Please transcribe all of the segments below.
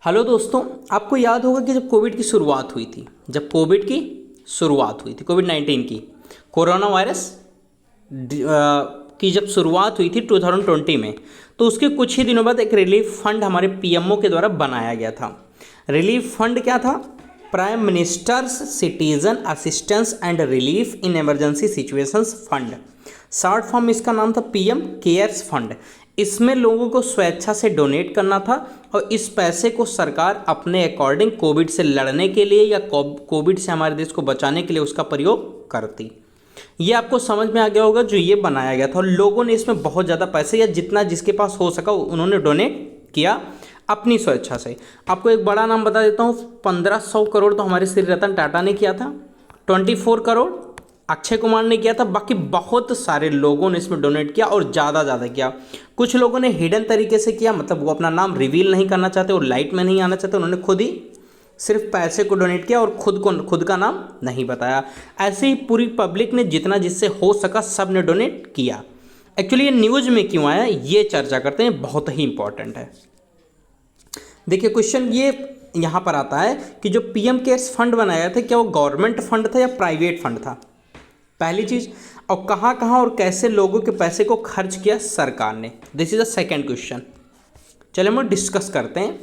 Hello दोस्तों, आपको याद होगा कि जब कोविड की शुरुआत हुई थी, कोविड 19 की, कोरोना वायरस की जब शुरुआत हुई थी 2020 में, तो उसके कुछ ही दिनों बाद एक रिलीफ फंड हमारे पीएमओ के द्वारा बनाया गया था। रिलीफ फंड क्या था? Prime ministers citizen assistance and relief in emergency situations fund. Short form इसका नाम था पीएम केयर्स फंड। इसमें लोगों को स्वेच्छा से डोनेट करना था और इस पैसे को सरकार अपने अकॉर्डिंग कोविड से लड़ने के लिए या कोविड से हमारे देश को बचाने के लिए उसका प्रयोग करती। ये आपको समझ में आ गया होगा जो ये बनाया गया था, और लोगों ने इसमें बहुत ज़्यादा पैसे या जितना जिसके पास हो सका उन्होंने डोनेट किया अपनी स्वेच्छा से। आपको एक बड़ा नाम बता देता हूँ, 1500 करोड़ तो हमारे श्री रतन टाटा ने किया था, 24 करोड़ अक्षय कुमार ने किया था, बाकी बहुत सारे लोगों ने इसमें डोनेट किया और ज़्यादा किया। कुछ लोगों ने हिडन तरीके से किया, मतलब वो अपना नाम रिवील नहीं करना चाहते और लाइट में नहीं आना चाहते, उन्होंने खुद ही सिर्फ पैसे को डोनेट किया और खुद का नाम नहीं बताया। ऐसे ही पूरी पब्लिक ने जितना जिससे हो सका सब ने डोनेट किया। एक्चुअली ये न्यूज़ में क्यों आया ये चर्चा करते हैं, बहुत ही इंपॉर्टेंट है। देखिए क्वेश्चन ये यहाँ पर आता है कि जो पीएम केयर्स फंड बनाया था, क्या वो गवर्नमेंट फंड था या प्राइवेट फंड था? पहली चीज, और कहाँ कहाँ और कैसे लोगों के पैसे को खर्च किया सरकार ने? This is the second question. चलिए हम डिस्कस करते हैं।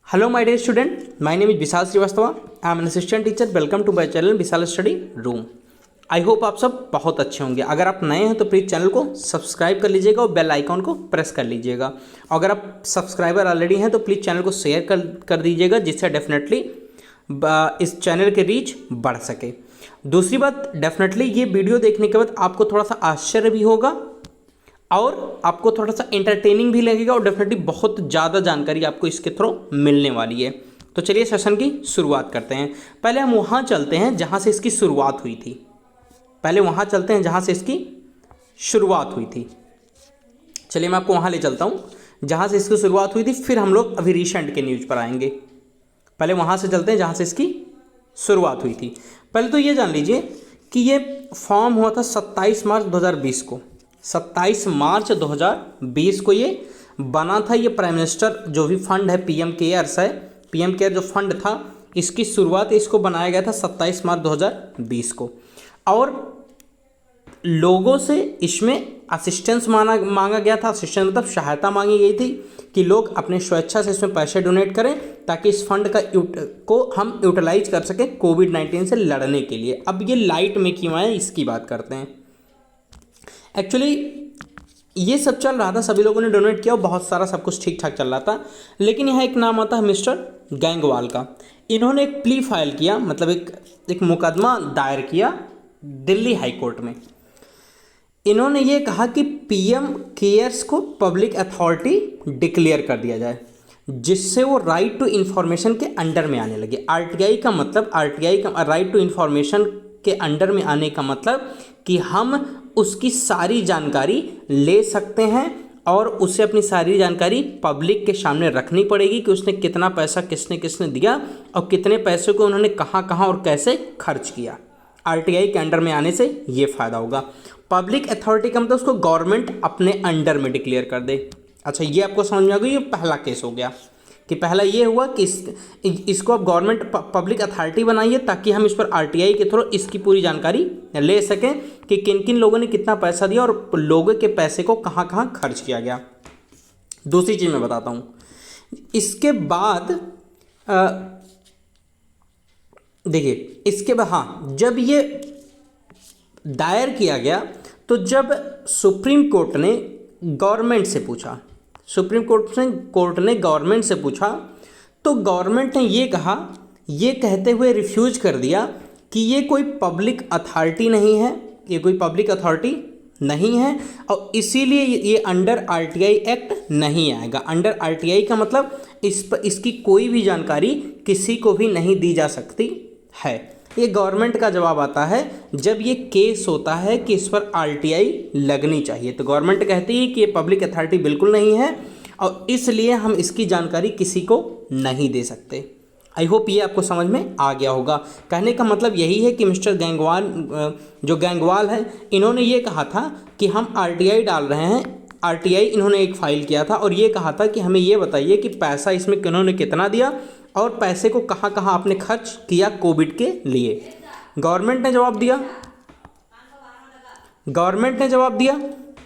Hello my dear student, my name is Vishal Srivastava, I am an assistant teacher. Welcome to my channel Vishal study room. I hope आप सब बहुत अच्छे होंगे। अगर आप नए हैं तो प्लीज़ चैनल को सब्सक्राइब कर लीजिएगा और बेल आइकॉन को प्रेस कर लीजिएगा। अगर आप सब्सक्राइबर ऑलरेडी हैं तो प्लीज़ चैनल को शेयर कर दीजिएगा, जिससे डेफिनेटली इस चैनल के रीच बढ़ सके। दूसरी बात, डेफिनेटली ये वीडियो देखने के बाद आपको थोड़ा सा आश्चर्य भी होगा और आपको थोड़ा सा एंटरटेनिंग भी लगेगा और डेफिनेटली बहुत ज़्यादा जानकारी आपको इसके थ्रू मिलने वाली है। तो चलिए सेशन की शुरुआत करते हैं। पहले हम वहाँ चलते हैं जहाँ से इसकी शुरुआत हुई थी। चलिए मैं आपको वहाँ ले चलता हूँ जहाँ से इसकी शुरुआत हुई थी, फिर हम लोग अभी रिसेंट के न्यूज़ पर आएंगे। पहले वहाँ से चलते हैं जहाँ से इसकी शुरुआत हुई थी। पहले तो ये जान लीजिए कि ये फॉर्म हुआ था 27 मार्च 2020 को। 27 मार्च 2020 को ये बना था। ये प्राइम मिनिस्टर जो भी फंड है पीएम केयर्स है, पीएम केयर जो फंड था इसकी शुरुआत इसको बनाया गया था 27 मार्च 2020 को। और लोगों से इसमें असिस्टेंस मांगा गया था। असिस्टेंस मतलब सहायता मांगी गई थी कि लोग अपने स्वेच्छा से इसमें पैसे डोनेट करें ताकि इस फंड को हम यूटिलाइज कर सकें कोविड 19 से लड़ने के लिए। अब ये लाइट में क्यों आया इसकी बात करते हैं। एक्चुअली ये सब चल रहा था, सभी लोगों ने डोनेट किया और बहुत सारा सब कुछ ठीक ठाक चल रहा था, लेकिन यहाँ एक नाम आता है मिस्टर गैंगवाल का। इन्होंने एक प्ली फाइल किया, मतलब एक मुकदमा दायर किया दिल्ली हाई कोर्ट में। इन्होंने ये कहा कि पीएम केयर्स को पब्लिक अथॉरिटी डिक्लेयर कर दिया जाए, जिससे वो राइट टू इन्फॉर्मेशन के अंडर में आने लगे। आरटीआई का राइट टू इन्फॉर्मेशन के अंडर में आने का मतलब कि हम उसकी सारी जानकारी ले सकते हैं और उसे अपनी सारी जानकारी पब्लिक के सामने रखनी पड़ेगी कि उसने कितना पैसा किसने दिया और कितने पैसे को उन्होंने कहाँ और कैसे खर्च किया। आरटीआई के अंडर में आने से ये फ़ायदा होगा। पब्लिक अथॉरिटी का मतलब उसको गवर्नमेंट अपने अंडर में डिक्लेयर कर दे। अच्छा, ये आपको समझ में आ गई। ये पहला केस हो गया कि पहला ये हुआ कि इसको अब गवर्नमेंट पब्लिक अथॉरिटी बनाइए ताकि हम इस पर आरटीआई के थ्रू इसकी पूरी जानकारी ले सकें कि किन किन लोगों ने कितना पैसा दिया और लोगों के पैसे को कहाँ कहाँ खर्च किया गया। दूसरी चीज़ मैं बताता हूँ। इसके बाद देखिए, इसके बाद हाँ, जब ये दायर किया गया तो जब सुप्रीम कोर्ट ने गवर्नमेंट से पूछा, गवर्नमेंट से पूछा तो गवर्नमेंट ने ये कहा, ये कहते हुए रिफ्यूज कर दिया कि ये कोई पब्लिक अथॉरिटी नहीं है और इसीलिए ये अंडर आरटीआई एक्ट नहीं आएगा। अंडर आरटीआई का मतलब इसकी कोई भी जानकारी किसी को भी नहीं दी जा सकती है। ये गवर्नमेंट का जवाब आता है जब ये केस होता है कि इस पर आरटीआई लगनी चाहिए, तो गवर्नमेंट कहती है कि ये पब्लिक अथॉरिटी बिल्कुल नहीं है और इसलिए हम इसकी जानकारी किसी को नहीं दे सकते। आई होप ये आपको समझ में आ गया होगा। कहने का मतलब यही है कि मिस्टर गैंगवाल है, इन्होंने ये कहा था कि हम आरटीआई डाल रहे हैं आरटीआई इन्होंने एक फाइल किया था और ये कहा था कि हमें ये बताइए कि पैसा इसमें किन्होंने कितना दिया और पैसे को कहाँ कहाँ आपने खर्च किया कोविड के लिए। गवर्नमेंट ने जवाब दिया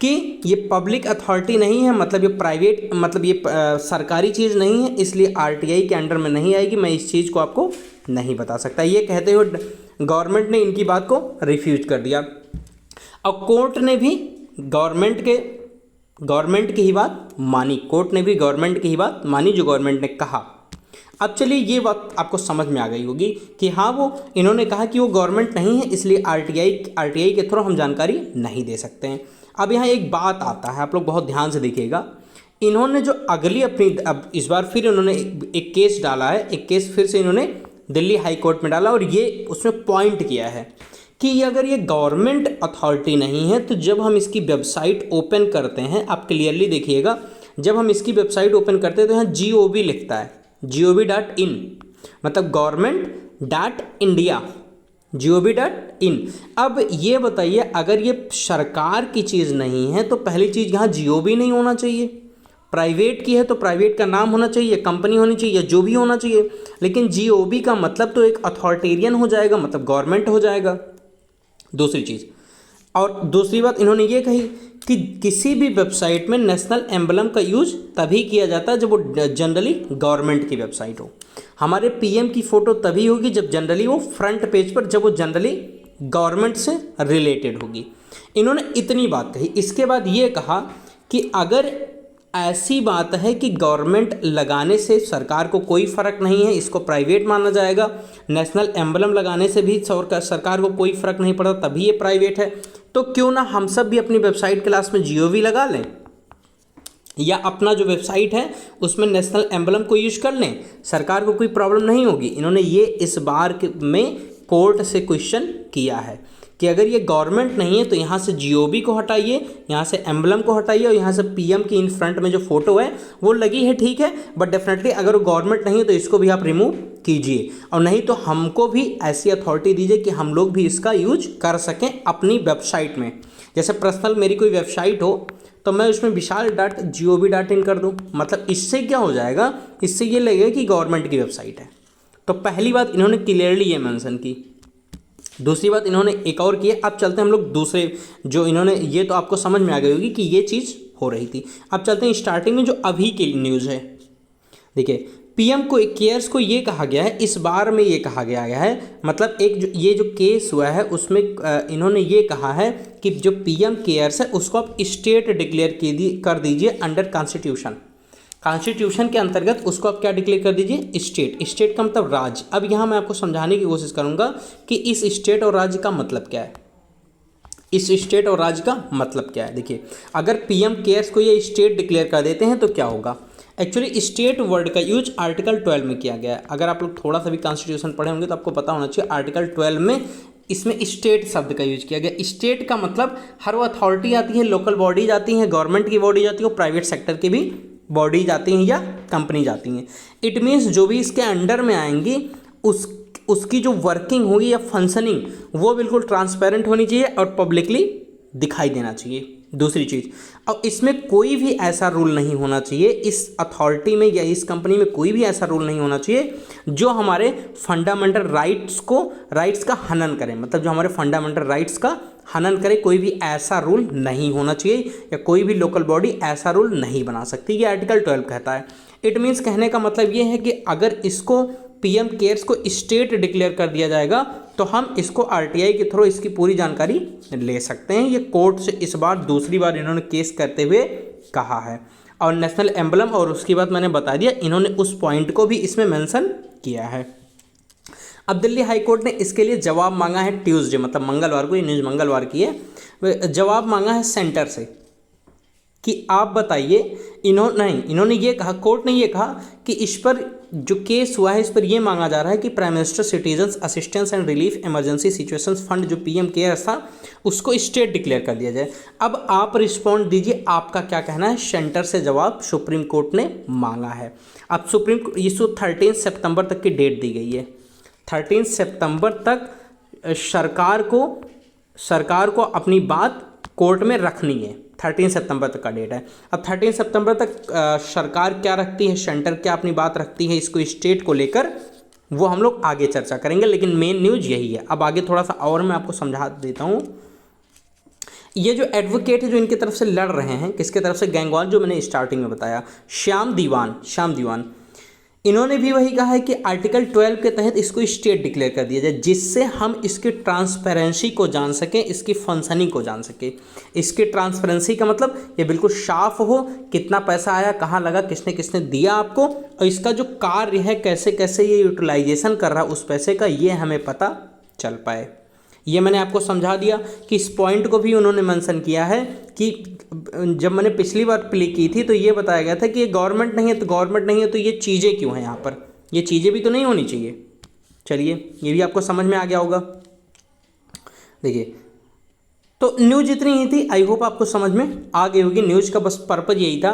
कि ये पब्लिक अथॉरिटी नहीं है, मतलब ये प्राइवेट, मतलब ये सरकारी चीज़ नहीं है, इसलिए आरटीआई के अंडर में नहीं आएगी, मैं इस चीज़ को आपको नहीं बता सकता। ये कहते हुए गवर्नमेंट ने इनकी बात को रिफ्यूज कर दिया और कोर्ट ने भी गवर्नमेंट की ही बात मानी। कोर्ट ने भी गवर्नमेंट की ही बात मानी जो गवर्नमेंट ने कहा। अब चलिए ये बात आपको समझ में आ गई होगी कि हाँ वो इन्होंने कहा कि वो गवर्नमेंट नहीं है, इसलिए आरटीआई के थ्रू हम जानकारी नहीं दे सकते हैं। अब यहाँ एक बात आता है, आप लोग बहुत ध्यान से देखिएगा। इन्होंने जो अगली अपनी, अब इस बार फिर इन्होंने एक केस डाला है, एक केस फिर से इन्होंने दिल्ली हाई कोर्ट में डाला और ये उसमें पॉइंट किया है कि अगर ये गवर्नमेंट अथॉरिटी नहीं है तो जब हम इसकी वेबसाइट ओपन करते हैं, आप क्लियरली देखिएगा, जब हम इसकी वेबसाइट ओपन करते हैं तो यहाँ GOV लिखता है, gov.in, मतलब government.india, gov.in। अब ये बताइए, अगर ये सरकार की चीज़ नहीं है तो पहली चीज़ यहाँ GOV नहीं होना चाहिए, प्राइवेट की है तो प्राइवेट का नाम होना चाहिए, कंपनी होनी चाहिए या जो भी होना चाहिए, लेकिन GOV का मतलब तो एक अथॉरिटेरियन हो जाएगा, मतलब गवर्नमेंट हो जाएगा। दूसरी चीज़, और दूसरी बात इन्होंने ये कही कि किसी भी वेबसाइट में नेशनल एम्बलम का यूज तभी किया जाता है जब वो जनरली गवर्नमेंट की वेबसाइट हो। हमारे PM की फ़ोटो तभी होगी जब जनरली वो फ्रंट पेज पर, जब वो जनरली गवर्नमेंट से रिलेटेड होगी। इन्होंने इतनी बात कही। इसके बाद ये कहा कि अगर ऐसी बात है कि गवर्नमेंट लगाने से सरकार को कोई फ़र्क नहीं है, इसको प्राइवेट माना जाएगा, नेशनल एम्बलम लगाने से भी सरकार को कोई फ़र्क नहीं पड़ता, तभी ये प्राइवेट है, तो क्यों ना हम सब भी अपनी वेबसाइट क्लास में GOV लगा लें या अपना जो वेबसाइट है उसमें नेशनल एम्बलम को यूज कर लें, सरकार को कोई प्रॉब्लम नहीं होगी। इन्होंने ये इस बार में कोर्ट से क्वेश्चन किया है कि अगर ये गवर्नमेंट नहीं है तो यहाँ से GOV को हटाइए, यहाँ से एम्बलम को हटाइए और यहाँ से PM की इन फ्रंट में जो फोटो है वो लगी है, ठीक है, बट डेफिनेटली अगर वो गवर्नमेंट नहीं है तो इसको भी आप रिमूव कीजिए, और नहीं तो हमको भी ऐसी अथॉरिटी दीजिए कि हम लोग भी इसका यूज कर सकें अपनी वेबसाइट में। जैसे पर्सनल मेरी कोई वेबसाइट हो तो मैं उसमें vishal.gov.in कर दूँ, मतलब इससे क्या हो जाएगा, इससे ये लगेगा कि गवर्नमेंट की वेबसाइट है। तो पहली बात इन्होंने क्लियरली ये मेंशन की। दूसरी बात इन्होंने एक और की है। अब चलते हैं हम लोग दूसरे, जो इन्होंने, ये तो आपको समझ में आ गई होगी कि ये चीज़ हो रही थी। अब चलते हैं स्टार्टिंग में जो अभी की न्यूज़ है। देखिए PM केयर्स को ये कहा गया है, इस बार में ये कहा गया है, मतलब ये जो केस हुआ है उसमें इन्होंने ये कहा है कि जो PM केयर्स है उसको आप स्टेट डिक्लेयर कर दीजिए अंडर कॉन्स्टिट्यूशन के अंतर्गत उसको आप क्या डिक्लेयर कर दीजिए, स्टेट का मतलब राज्य। अब यहाँ मैं आपको समझाने की कोशिश करूँगा कि इस स्टेट और राज्य का मतलब क्या है, इस स्टेट और राज्य का मतलब क्या है। देखिए अगर PM केयर्स को ये स्टेट डिक्लेयर कर देते हैं तो क्या होगा। एक्चुअली स्टेट वर्ड का यूज आर्टिकल 12 में किया गया है। अगर आप लोग थोड़ा सा भी कॉन्स्टिट्यूशन पढ़े होंगे तो आपको पता होना चाहिए आर्टिकल 12 में इसमें स्टेट शब्द का यूज किया गया। स्टेट का मतलब हर वो अथॉरिटी आती है, लोकल बॉडीज आती हैं, गवर्नमेंट की बॉडी जाती है, प्राइवेट सेक्टर की भी बॉडी जाती हैं या कंपनी जाती हैं। इट मीन्स जो भी इसके अंडर में आएंगी उसकी जो वर्किंग होगी या फंक्शनिंग वो बिल्कुल ट्रांसपेरेंट होनी चाहिए और पब्लिकली दिखाई देना चाहिए। दूसरी चीज़, अब इसमें कोई भी ऐसा रूल नहीं होना चाहिए, इस अथॉरिटी में या इस कंपनी में कोई भी ऐसा रूल नहीं होना चाहिए जो हमारे फंडामेंटल राइट्स का हनन करे, मतलब जो हमारे फंडामेंटल राइट्स का हनन करे। कोई भी ऐसा रूल नहीं होना चाहिए या कोई भी लोकल बॉडी ऐसा रूल नहीं बना सकती, ये आर्टिकल 12 कहता है। इट मीन्स कहने का मतलब ये है कि अगर इसको PM केयर्स को स्टेट डिक्लेयर कर दिया जाएगा तो हम इसको RTI के थ्रू इसकी पूरी जानकारी ले सकते हैं। ये कोर्ट से इस बार दूसरी बार इन्होंने केस करते हुए कहा है। और नेशनल एम्बलम और उसकी बात मैंने बता दिया, इन्होंने उस पॉइंट को भी इसमें मेंशन किया है। अब दिल्ली हाई कोर्ट ने इसके लिए जवाब मांगा है ट्यूसडे, मतलब मंगलवार को, ये न्यूज़ मंगलवार की है। जवाब मांगा है सेंटर से कि आप बताइए, इन्होंने ये कहा, कोर्ट ने ये कहा कि इस पर जो केस हुआ है इस पर यह मांगा जा रहा है कि prime minister citizens assistance and relief emergency situations fund जो PM केयर्स था उसको स्टेट डिक्लेयर कर दिया जाए। अब आप रिस्पॉन्ड दीजिए, आपका क्या कहना है। सेंटर से जवाब सुप्रीम कोर्ट ने मांगा है। अब इसको 13 सितंबर तक की डेट दी गई है। 13 सितंबर तक सरकार को अपनी बात कोर्ट में रखनी है। 13 सितंबर तक का डेट है। अब 13 सितंबर तक सरकार क्या रखती है, सेंटर क्या अपनी बात रखती है इसको स्टेट को लेकर, वो हम लोग आगे चर्चा करेंगे, लेकिन मेन न्यूज़ यही है। अब आगे थोड़ा सा और मैं आपको समझा देता हूँ। ये जो एडवोकेट है जो इनकी तरफ से लड़ रहे हैं, किसके तरफ से, गैंगवार, जो मैंने स्टार्टिंग में बताया, श्याम दीवान, इन्होंने भी वही कहा है कि आर्टिकल 12 के तहत इसको स्टेट डिक्लेयर कर दिया जाए, जिससे हम इसकी ट्रांसपेरेंसी को जान सकें, इसकी फंक्शनिंग को जान सकें। इसकी ट्रांसपेरेंसी का मतलब ये बिल्कुल साफ हो, कितना पैसा आया, कहाँ लगा, किसने किसने दिया आपको, और इसका जो कार्य है कैसे कैसे ये यूटिलाइजेशन कर रहा है उस पैसे का, ये हमें पता चल पाए। ये मैंने आपको समझा दिया कि इस पॉइंट को भी उन्होंने मेंशन किया है कि जब मैंने पिछली बार प्ले की थी तो ये बताया गया था कि ये गवर्नमेंट नहीं है, तो गवर्नमेंट नहीं है तो ये चीज़ें क्यों हैं यहाँ पर, ये चीज़ें भी तो नहीं होनी चाहिए। चलिए, ये भी आपको समझ में आ गया होगा। देखिए, तो न्यूज़ इतनी ही थी, आई होप आपको समझ में आ गई होगी। न्यूज़ का बस पर्पज़ यही था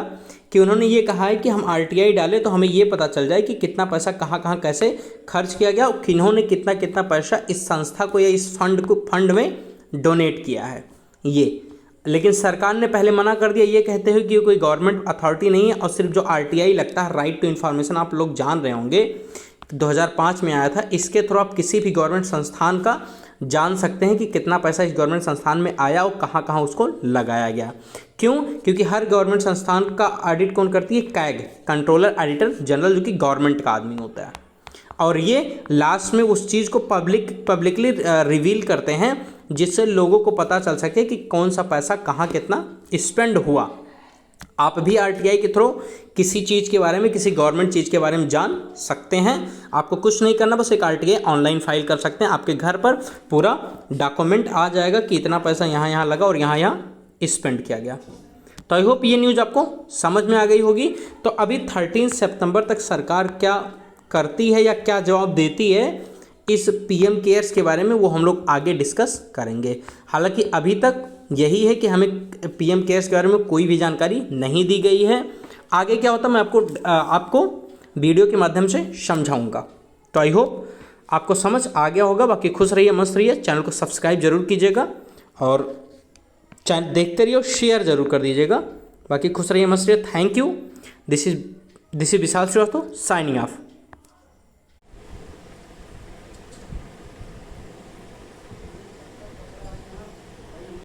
कि उन्होंने ये कहा है कि हम आरटीआई डालें तो हमें ये पता चल जाए कि कितना पैसा कहाँ कहाँ कैसे खर्च किया गया और किन्होंने कितना कितना पैसा इस संस्था को या इस फंड में डोनेट किया है ये। लेकिन सरकार ने पहले मना कर दिया, ये कहते हुए कि ये कोई गवर्नमेंट अथॉरिटी नहीं है, और सिर्फ जो आरटीआई लगता है, राइट टू इन्फॉर्मेशन, आप लोग जान रहे होंगे 2005 में आया था, इसके थ्रू आप किसी भी गवर्नमेंट संस्थान का जान सकते हैं कि कितना पैसा इस गवर्नमेंट संस्थान में आया और कहाँ कहाँ उसको लगाया गया। क्यों? क्योंकि हर गवर्नमेंट संस्थान का ऑडिट कौन करती है? कैग, कंट्रोलर ऑडिटर जनरल, जो कि गवर्नमेंट का आदमी होता है, और ये लास्ट में उस चीज़ को पब्लिकली रिवील करते हैं, जिससे लोगों को पता चल सके कि कौन सा पैसा कहाँ कितना स्पेंड हुआ। आप भी आरटीआई के थ्रू किसी चीज़ के बारे में, किसी गवर्नमेंट चीज़ के बारे में जान सकते हैं। आपको कुछ नहीं करना, बस एक आरटीआई ऑनलाइन फाइल कर सकते हैं, आपके घर पर पूरा डॉक्यूमेंट आ जाएगा कि इतना पैसा यहाँ यहाँ लगा और यहाँ यहाँ स्पेंड किया गया। तो आई होप ये न्यूज़ आपको समझ में आ गई होगी। तो अभी 13 सितंबर तक सरकार क्या करती है या क्या जवाब देती है इस पीएम केयर्स के बारे में, वो हम लोग आगे डिस्कस करेंगे। हालांकि अभी तक यही है कि हमें पीएम केयर्स के बारे में कोई भी जानकारी नहीं दी गई है। आगे क्या होता है मैं आपको वीडियो के माध्यम से समझाऊंगा। तो आई होप आपको समझ आ गया होगा। बाकी खुश रहिए, मस्त रहिए, चैनल को सब्सक्राइब जरूर कीजिएगा और चैनल देखते रहिए और शेयर जरूर कर दीजिएगा। बाकी खुश रहिए, मस्त रहिए। Thank you. This is Vishal Srivastava signing of.